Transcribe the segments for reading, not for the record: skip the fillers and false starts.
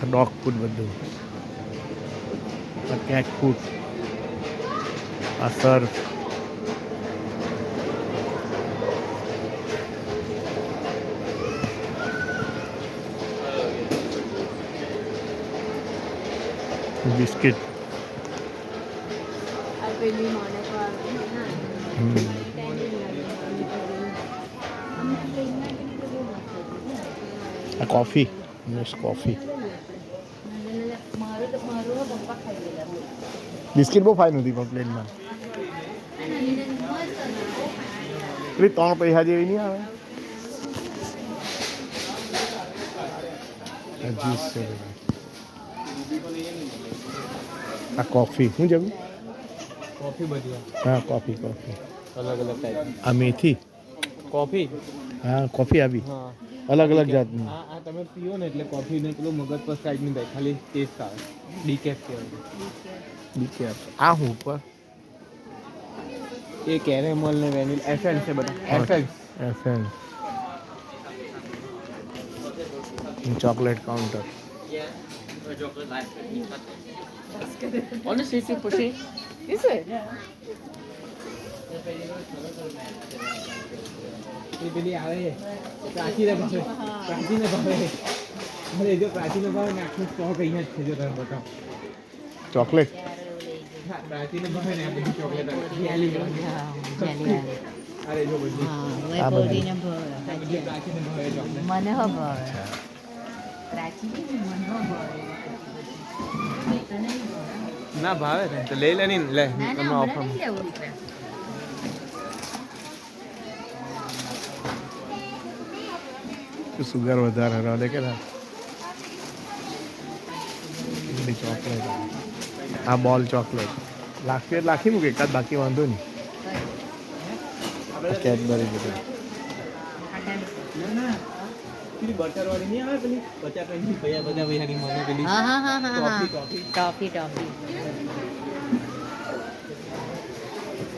Dog food બધું, આ cat food, આ સર્ફ, બિસ્કિટ. આ કોફી, નેસ કોફી. બિસ્કિટ બહુ ફાઇન હતી પણ પ્લેનમાં. પેલી 3 પૈસા જેવી નહીં આવે. જ્યુસ છે બધા. આ કોફી શું જમી? કોફી બધી હા કોફી કોફી અલગ અલગ ટાઈપ આ મેથી કોફી. હા કોફી આવી હા અલગ અલગ જાતની. આ તમે પીઓ ને એટલે કોફી ને પેલું મગજ પર સાઈડ નહીં થાય, ખાલી ટેસ્ટ આવે. ડીકેફ કહેવાય. ડીકેફ. આ હું ઉપર એ કેરેમલ ને વેનિલા એસેન્સ છે બધા. Essence essence. Chocolate counter. Honestly, it's pushing. Is it? એ પેલી આવે પ્રાચીને ભાવે, પ્રાચીને ભાવે. અરે જો પ્રાચીને ભાવે ને આખું સ્ટોક અહીંયા જ છે. જો તમે બતાવો ચોકલેટ. પ્રાચીને ભાવે ને આ બધી ચોકલેટ અરે જો બધી વૈભવજીને બધી પ્રાચીને ભાવે ચોકલેટ. મને હો ભાવે પ્રાચી મને હો ભાવે ના ભાવે ને તો લઈ લે ને લે તમને ઓફર. સુગર વધારે રહે કે ના ચોકલેટ. આ બોલ ચોકલેટ લાખી લાખી મૂકે એકાદ બાકી વાંધો નહીં. કેડબરી બધું પેલી બટર વાળી નહીં આવે પેલી 50 પૈસા પૈસાની મને પેલી હા હા હા હા હા ટોફી ટોફી ટોફી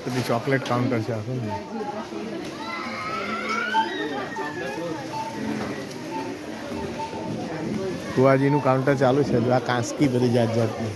બધી ચોકલેટ કાઉન્ટર છે આખું ને. કુવાજીનું કાઉન્ટર ચાલુ છે. આ કાંસકી બધી જાત જાતની